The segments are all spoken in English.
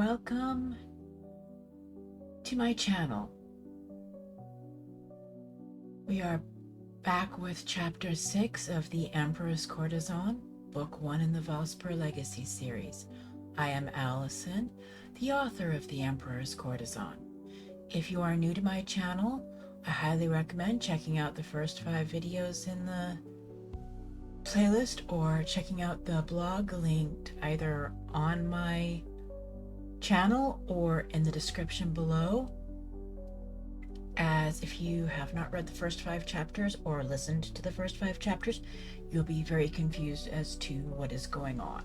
Welcome to my channel. We are back with Chapter 6 of The Emperor's Courtesan, Book 1 in the Valspar Legacy series. I am Allison, the author of The Emperor's Courtesan. If you are new to my channel, I highly recommend checking out the first 5 videos in the playlist or checking out the blog linked either on my channel or in the description below, as if you have not read the first 5 chapters or listened to the first 5 chapters, you'll be very confused as to what is going on.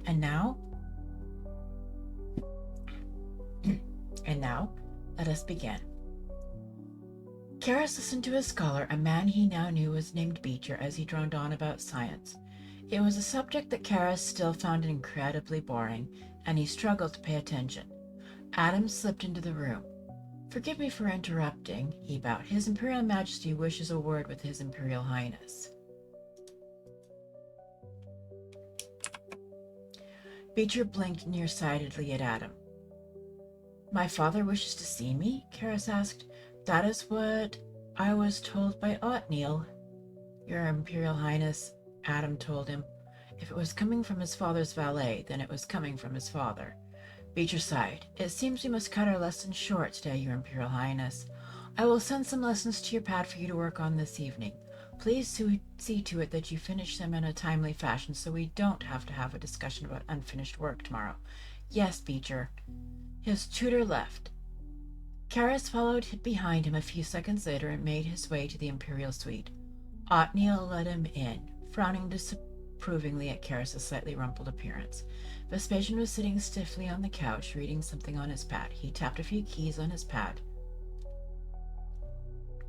And now, let us begin. Karis listened to his scholar, a man he now knew was named Beecher, as he droned on about science. It was a subject that Karis still found incredibly boring, and he struggled to pay attention. Adam slipped into the room. "Forgive me for interrupting," he bowed. "His Imperial Majesty wishes a word with His Imperial Highness." Beecher blinked nearsightedly at Adam. "My father wishes to see me?" Karis asked. "That is what I was told by Othniel." "Your Imperial Highness," Adam told him. If it was coming from his father's valet, then it was coming from his father. Beecher sighed. "It seems we must cut our lessons short today, Your Imperial Highness. I will send some lessons to your pad for you to work on this evening. Please see to it that you finish them in a timely fashion so we don't have to have a discussion about unfinished work tomorrow." "Yes, Beecher." His tutor left. Karis followed behind him a few seconds later and made his way to the Imperial suite. Othniel let him in, frowning disapprovingly at Karis' slightly rumpled appearance. Vespasian was sitting stiffly on the couch, reading something on his pad. He tapped a few keys on his pad,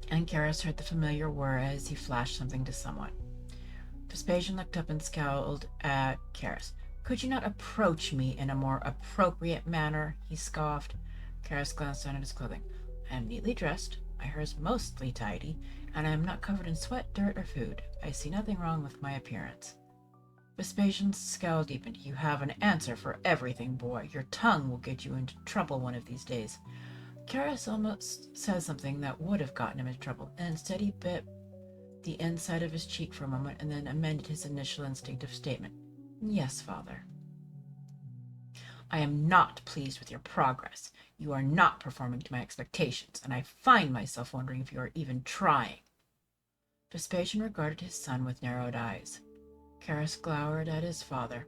and Karis heard the familiar whir as he flashed something to someone. Vespasian looked up and scowled at Karis. "Could you not approach me in a more appropriate manner?" he scoffed. Karis glanced down at his clothing. "I am neatly dressed, my hair is mostly tidy, and I am not covered in sweat, dirt, or food. I see nothing wrong with my appearance." Vespasian's scowl deepened. "You have an answer for everything, boy. Your tongue will get you into trouble one of these days." Karis almost said something that would have gotten him into trouble, and instead he bit the inside of his cheek for a moment and then amended his initial instinctive statement. "Yes, father." "I am not pleased with your progress. You are not performing to my expectations, and I find myself wondering if you are even trying." Vespasian regarded his son with narrowed eyes. Karis glowered at his father.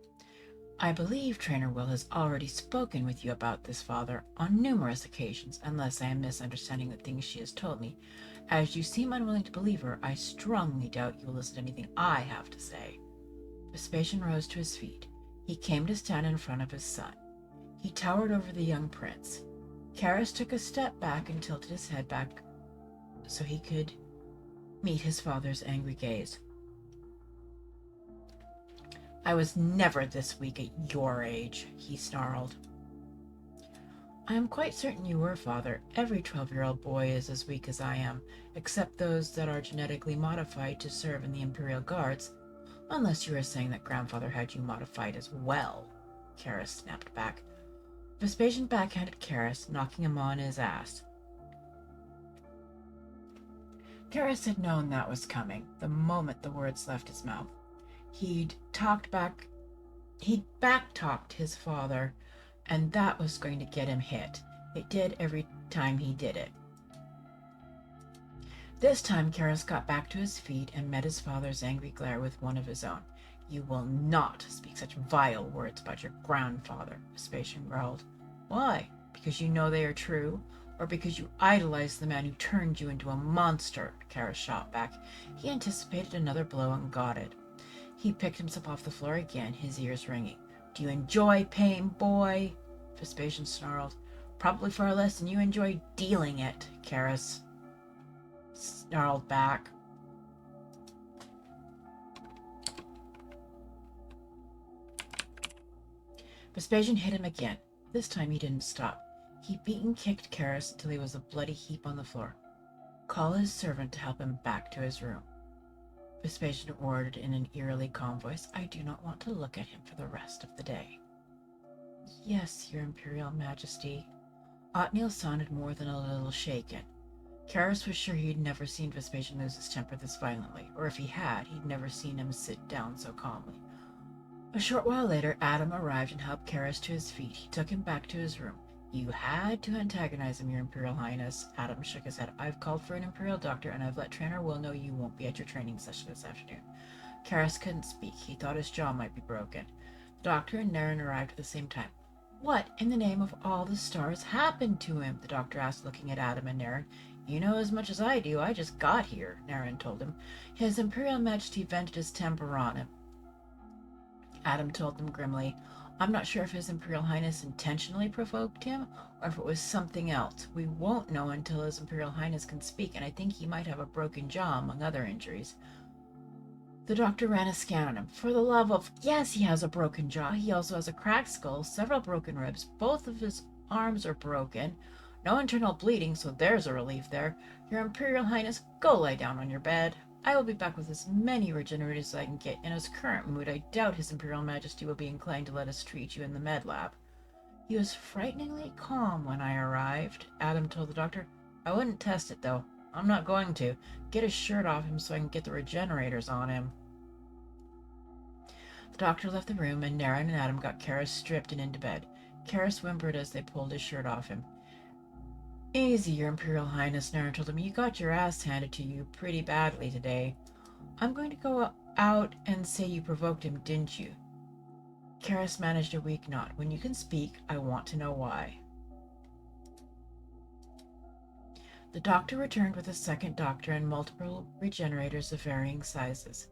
"I believe Trainer Will has already spoken with you about this, father, on numerous occasions, unless I am misunderstanding the things she has told me. As you seem unwilling to believe her, I strongly doubt you will listen to anything I have to say." Vespasian rose to his feet. He came to stand in front of his son. He towered over the young prince. Karis took a step back and tilted his head back so he could meet his father's angry gaze. "I was never this weak at your age," he snarled. "I am quite certain you were, father. Every 12-year-old boy is as weak as I am, except those that are genetically modified to serve in the Imperial Guards. Unless you are saying that grandfather had you modified as well," Karis snapped back. Vespasian backhanded Karis, knocking him on his ass. Karis had known that was coming the moment the words left his mouth. He'd back-talked his father, and that was going to get him hit. It did every time he did it. This time Karis got back to his feet and met his father's angry glare with one of his own. "You will not speak such vile words about your grandfather," Vespasian growled. "Why? Because you know they are true? Or because you idolize the man who turned you into a monster?" Karis shot back. He anticipated another blow and got it. He picked himself off the floor again, his ears ringing. "Do you enjoy pain, boy?" Vespasian snarled. "Probably far less than you enjoy dealing it," Karis snarled back. Vespasian hit him again. This time he didn't stop. He beat and kicked Karis until he was a bloody heap on the floor. "Call his servant to help him back to his room." Vespasian ordered in an eerily calm voice. I do not want to look at him for the rest of the day. Yes, your Imperial Majesty. Othniel sounded more than a little shaken. Karis was sure he'd never seen Vespasian lose his temper this violently, or if he had, he'd never seen him sit down so calmly. A short while later, Adam arrived and helped Karis to his feet. He took him back to his room. You had to antagonize him, your Imperial Highness. Adam shook his head. I've called for an Imperial doctor, and I've let Trainer Will know you won't be at your training session this afternoon. Karis couldn't speak. He thought his jaw might be broken. The doctor and Naren arrived at the same time. What in the name of all the stars happened to him? The doctor asked, looking at Adam and Naren. You know as much as I do. I just got here, Naren told him. His Imperial Majesty vented his temper on him. Adam told them grimly. I'm not sure if His Imperial Highness intentionally provoked him, or if it was something else. We won't know until His Imperial Highness can speak, and I think he might have a broken jaw, among other injuries. The doctor ran a scan on him. For the love of... Yes, he has a broken jaw. He also has a cracked skull, several broken ribs. Both of his arms are broken. No internal bleeding, so there's a relief there. Your Imperial Highness, go lie down on your bed. I will be back with as many regenerators as I can get. In his current mood, I doubt His Imperial Majesty will be inclined to let us treat you in the med lab. He was frighteningly calm when I arrived, Adam told the doctor. I wouldn't test it, though. I'm not going to. Get his shirt off him so I can get the regenerators on him. The doctor left the room, and Naren and Adam got Karis stripped and into bed. Karis whimpered as they pulled his shirt off him. Easy, your Imperial Highness, Naren told him. You got your ass handed to you pretty badly today. I'm going to go out and say you provoked him, didn't you? Karis managed a weak nod. When you can speak, I want to know why. The doctor returned with a second doctor and multiple regenerators of varying sizes.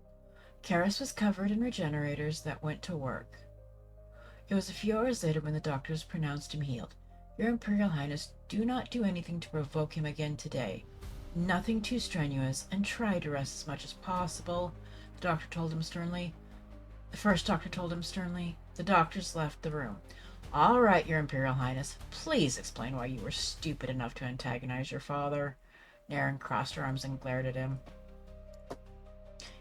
Karis was covered in regenerators that went to work. It was a few hours later when the doctors pronounced him healed. Your Imperial Highness, do not do anything to provoke him again today. Nothing too strenuous, and try to rest as much as possible, the doctor told him sternly. The first doctor told him sternly. The doctors left the room. All right, your Imperial Highness, please explain why you were stupid enough to antagonize your father. Naren crossed her arms and glared at him.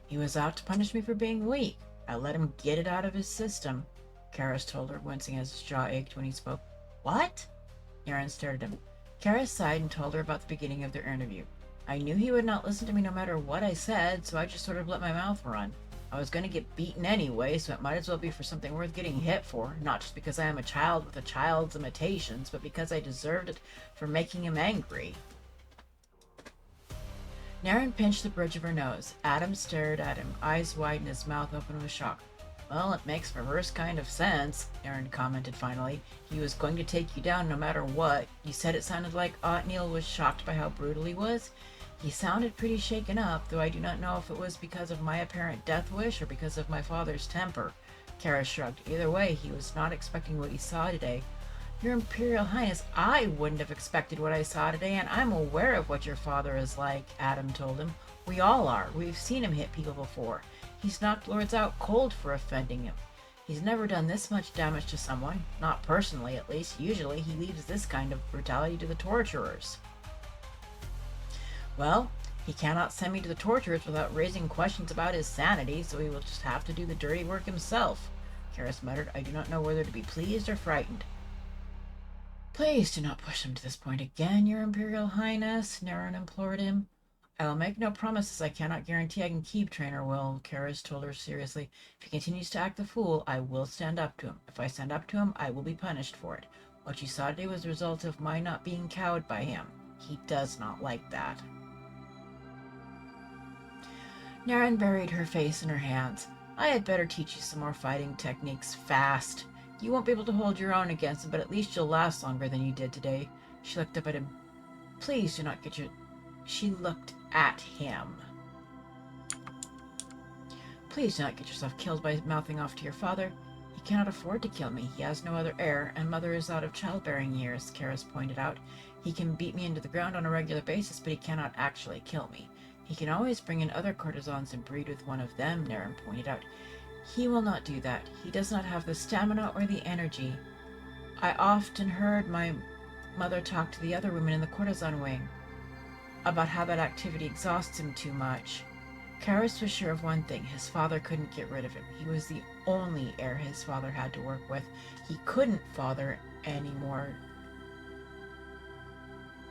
He was out to punish me for being weak. I let him get it out of his system, Karis told her, wincing as his jaw ached when he spoke. What? Naren stared at him. Karis sighed and told her about the beginning of their interview. I knew he would not listen to me no matter what I said, so I just sort of let my mouth run. I was going to get beaten anyway, so it might as well be for something worth getting hit for, not just because I am a child with a child's limitations, but because I deserved it for making him angry. Naren pinched the bridge of her nose. Adam stared at him, eyes wide and his mouth open with shock. Well, it makes perverse kind of sense, Naren commented finally. He was going to take you down no matter what. You said it sounded like Othniel was shocked by how brutal he was? He sounded pretty shaken up, though I do not know if it was because of my apparent death wish or because of my father's temper. Karis shrugged. Either way, he was not expecting what he saw today. Your Imperial Highness, I wouldn't have expected what I saw today, and I'm aware of what your father is like, Adam told him. We all are. We've seen him hit people before. He's knocked lords out cold for offending him. He's never done this much damage to someone, not personally at least. Usually he leaves this kind of brutality to the torturers. Well, he cannot send me to the torturers without raising questions about his sanity, so he will just have to do the dirty work himself, Karis muttered. I do not know whether to be pleased or frightened. Please do not push him to this point again, your Imperial Highness, Naren implored him. I will make no promises I cannot guarantee I can keep, Trainer Will, Karis told her seriously. If he continues to act the fool, I will stand up to him. If I stand up to him, I will be punished for it. What you saw today was the result of my not being cowed by him. He does not like that. Naren buried her face in her hands. I had better teach you some more fighting techniques fast. You won't be able to hold your own against him, but at least you'll last longer than you did today. She looked up at him. Please do not get your... She looked at him. Please do not get yourself killed by mouthing off to your father. He cannot afford to kill me. He has no other heir, and mother is out of childbearing years, Karis pointed out. He can beat me into the ground on a regular basis, but he cannot actually kill me. He can always bring in other courtesans and breed with one of them, Naren pointed out. He will not do that. He does not have the stamina or the energy. I often heard my mother talk to the other women in the courtesan wing about how that activity exhausts him too much. Karis was sure of one thing: his father couldn't get rid of him. He was the only heir his father had to work with. He couldn't father anymore,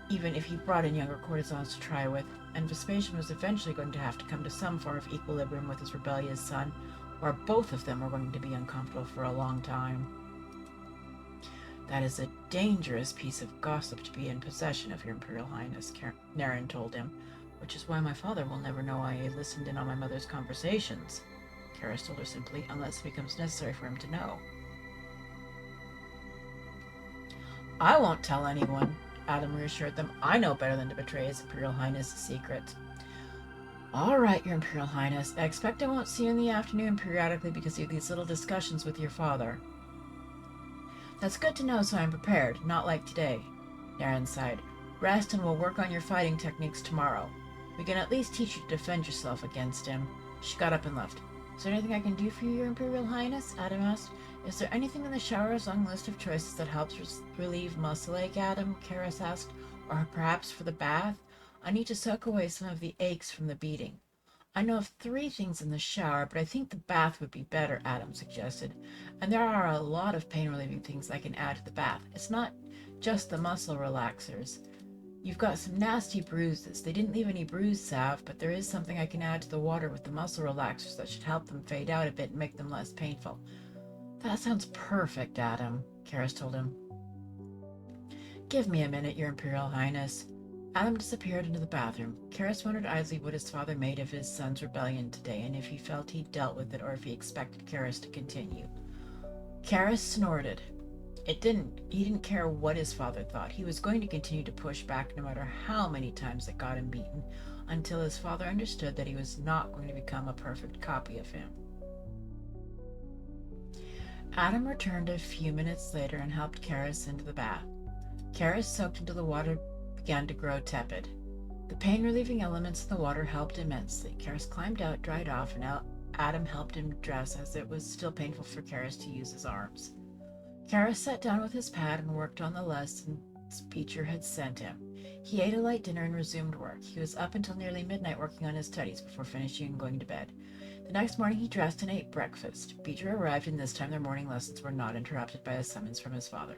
even if he brought in younger courtesans to try with, and Vespasian was eventually going to have to come to some form of equilibrium with his rebellious son, or both of them were going to be uncomfortable for a long time. That is a dangerous piece of gossip to be in possession of, Your Imperial Highness, Naren told him, which is why my father will never know I listened in on my mother's conversations, Karis told her simply, unless it becomes necessary for him to know. I won't tell anyone, Adam reassured them. I know better than to betray His Imperial Highness' secret. All right, Your Imperial Highness. I expect I won't see you in the afternoon periodically because of these little discussions with your father. That's good to know, so I'm prepared, not like today, Naren sighed. Rest and we'll work on your fighting techniques tomorrow. We can at least teach you to defend yourself against him. She got up and left. Is there anything I can do for you, Your Imperial Highness? Adam asked. Is there anything in the shower's long list of choices that helps relieve muscle ache, Adam? Karis asked. Or perhaps for the bath? I need to soak away some of the aches from the beating. I know of 3 things in the shower, but I think the bath would be better, Adam suggested. And there are a lot of pain-relieving things I can add to the bath. It's not just the muscle relaxers. You've got some nasty bruises. They didn't leave any bruise salve, but there is something I can add to the water with the muscle relaxers that should help them fade out a bit and make them less painful. That sounds perfect, Adam, Karis told him. Give me a minute, Your Imperial Highness. Adam disappeared into the bathroom. Karis wondered idly what his father made of his son's rebellion today, and if he felt he'd dealt with it or if he expected Karis to continue. Karis snorted. He didn't care what his father thought. He was going to continue to push back no matter how many times it got him beaten, until his father understood that he was not going to become a perfect copy of him. Adam returned a few minutes later and helped Karis into the bath. Karis soaked into the water began to grow tepid. The pain-relieving elements in the water helped immensely. Karis climbed out, dried off, and Adam helped him dress, as it was still painful for Karis to use his arms. Karis sat down with his pad and worked on the lessons Beecher had sent him. He ate a light dinner and resumed work. He was up until nearly midnight working on his studies before finishing and going to bed. The next morning he dressed and ate breakfast. Beecher arrived, and this time their morning lessons were not interrupted by a summons from his father.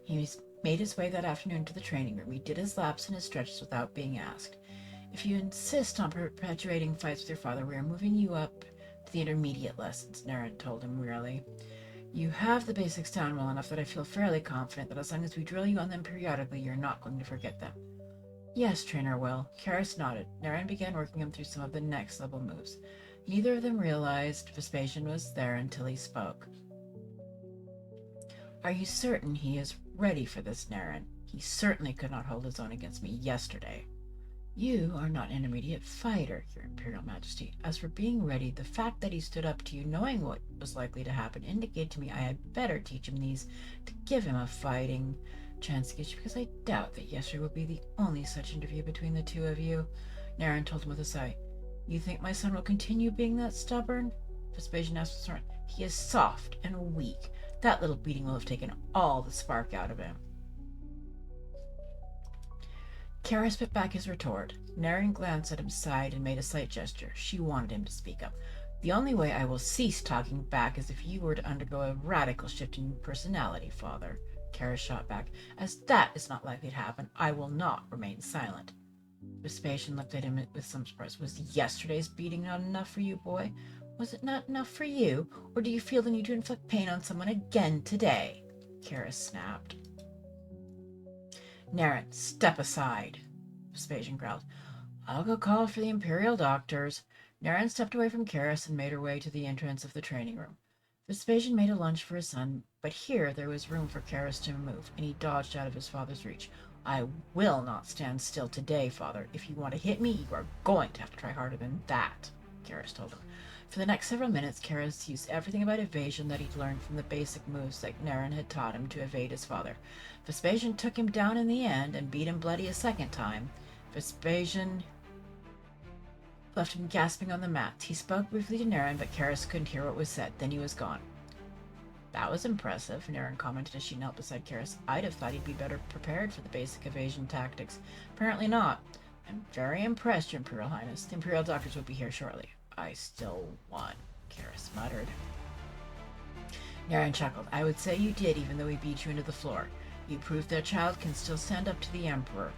He made his way that afternoon to the training room. He did his laps and his stretches without being asked. If you insist on perpetuating fights with your father, we are moving you up to the intermediate lessons, Naren told him wearily. You have the basics down well enough that I feel fairly confident that as long as we drill you on them periodically, you're not going to forget them. Yes, Trainer Will. Karis nodded. Naren began working him through some of the next level moves. Neither of them realized Vespasian was there until he spoke. Are you certain he is ready for this, Naren? He certainly could not hold his own against me yesterday. You are not an intermediate fighter, Your Imperial Majesty. As for being ready, the fact that he stood up to you knowing what was likely to happen indicated to me I had better teach him these to give him a fighting chance against you, because I doubt that yesterday would be the only such interview between the two of you. Naren told him with a sigh. You think my son will continue being that stubborn? Vespasian asked with concern. He is soft and weak. That little beating will have taken all the spark out of him. Karis put back his retort. Naren glanced at him, sighed, and made a slight gesture. She wanted him to speak up. The only way I will cease talking back is if you were to undergo a radical shift in personality, Father, Karis shot back. As that is not likely to happen, I will not remain silent. Vespasian looked at him with some surprise. Was yesterday's beating not enough for you, boy? Was it not enough for you, or do you feel the need to inflict pain on someone again today? Karis snapped. Naren, step aside, Vespasian growled. I'll go call for the Imperial doctors. Naren stepped away from Karis and made her way to the entrance of the training room. Vespasian made a lunge for his son, but here there was room for Karis to move, and he dodged out of his father's reach. I will not stand still today, Father. If you want to hit me, you are going to have to try harder than that, Karis told him. For the next several minutes, Karis used everything about evasion that he'd learned from the basic moves that Naren had taught him to evade his father. Vespasian took him down in the end and beat him bloody a second time. Vespasian left him gasping on the mats. He spoke briefly to Naren, but Karis couldn't hear what was said. Then he was gone. That was impressive, Naren commented as she knelt beside Karis. I'd have thought he'd be better prepared for the basic evasion tactics. Apparently not. I'm very impressed, Your Imperial Highness. The Imperial doctors will be here shortly. I still won, Karis muttered. Naren chuckled. I would say you did, even though we beat you into the floor. You proved that child can still stand up to the Emperor.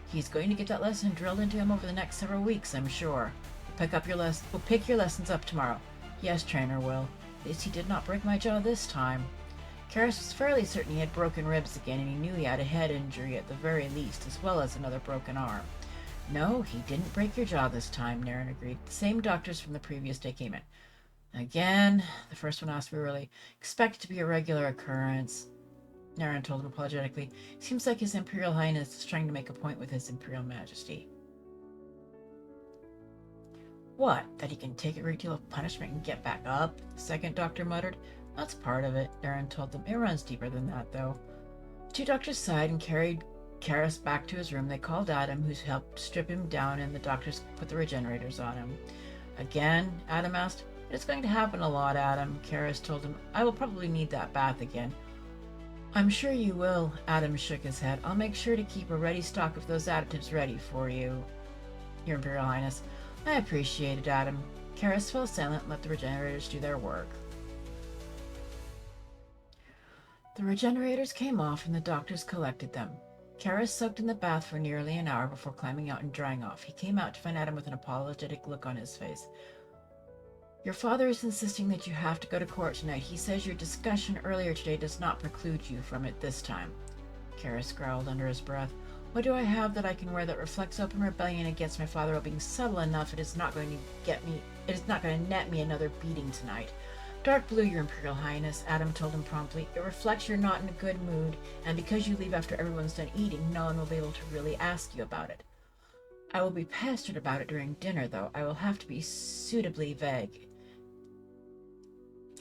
He's going to get that lesson drilled into him over the next several weeks, I'm sure. We'll pick your lessons up tomorrow. Yes, trainer will. At least he did not break my jaw this time. Karis was fairly certain he had broken ribs again, and he knew he had a head injury at the very least, as well as another broken arm. No, he didn't break your jaw this time, Naren agreed. The same doctors from the previous day came in. Again, the first one asked wearily. Expect it to be a regular occurrence. Naren told him apologetically. Seems like His Imperial Highness is trying to make a point with His Imperial Majesty. What? That he can take a great deal of punishment and get back up? The second doctor muttered. That's part of it, Naren told them. It runs deeper than that, though. The two doctors sighed and carried Karis back to his room. They called Adam, who helped strip him down, and the doctors put the regenerators on him. Again? Adam asked. It's going to happen a lot, Adam, Karis told him. I will probably need that bath again. I'm sure you will, Adam shook his head. I'll make sure to keep a ready stock of those additives ready for you, Your Imperial Highness. I appreciate it, Adam. Karis fell silent and let the regenerators do their work. The regenerators came off and the doctors collected them. Karis soaked in the bath for nearly an hour before climbing out and drying off. He came out to find Adam with an apologetic look on his face. Your father is insisting that you have to go to court tonight. He says your discussion earlier today does not preclude you from it this time. Karis growled under his breath. What do I have that I can wear that reflects open rebellion against my father while being subtle enough it is not going to net me another beating tonight? Dark blue, Your Imperial Highness, Adam told him promptly. It reflects you're not in a good mood, and because you leave after everyone's done eating, no one will be able to really ask you about it. I will be pestered about it during dinner, though. I will have to be suitably vague.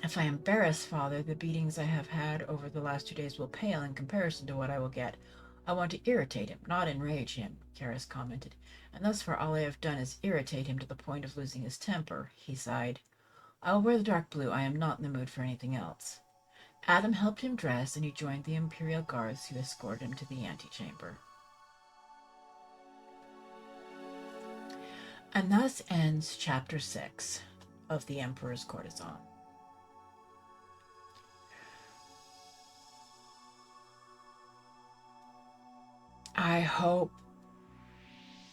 If I embarrass Father, the beatings I have had over the last 2 days will pale in comparison to what I will get. I want to irritate him, not enrage him, Karis commented, and thus far all I have done is irritate him to the point of losing his temper, he sighed. I will wear the dark blue. I am not in the mood for anything else. Adam helped him dress, and he joined the Imperial Guards who escorted him to the antechamber. And thus ends Chapter 6 of The Emperor's Courtesan.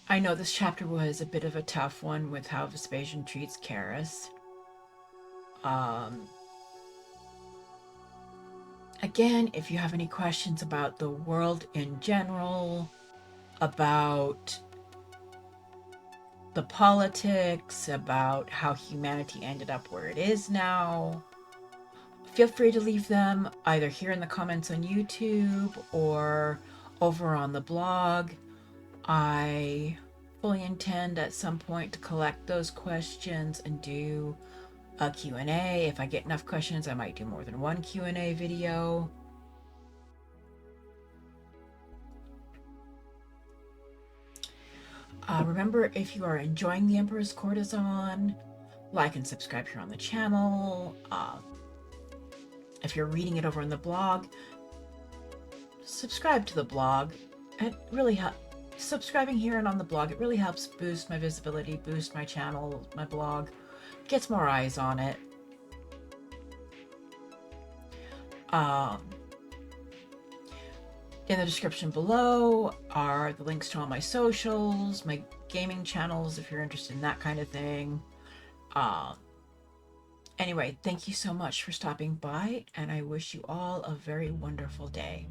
I know this chapter was a bit of a tough one with how Vespasian treats Karis. Again, if you have any questions about the world in general, about the politics, about how humanity ended up where it is now, feel free to leave them either here in the comments on YouTube or over on the blog. I fully intend at some point to collect those questions and do a Q&A. If I get enough questions, I might do more than one Q&A video. Remember, if you are enjoying The Emperor's Courtesan, like and subscribe here on the channel. If you're reading it over on the blog, subscribe to the blog. It really helps. Subscribing here and on the blog, it really helps boost my visibility, boost my channel, my blog, gets more eyes on it. In the description below are the links to all my socials, my gaming channels, if you're interested in that kind of thing. Anyway, thank you so much for stopping by, and I wish you all a very wonderful day.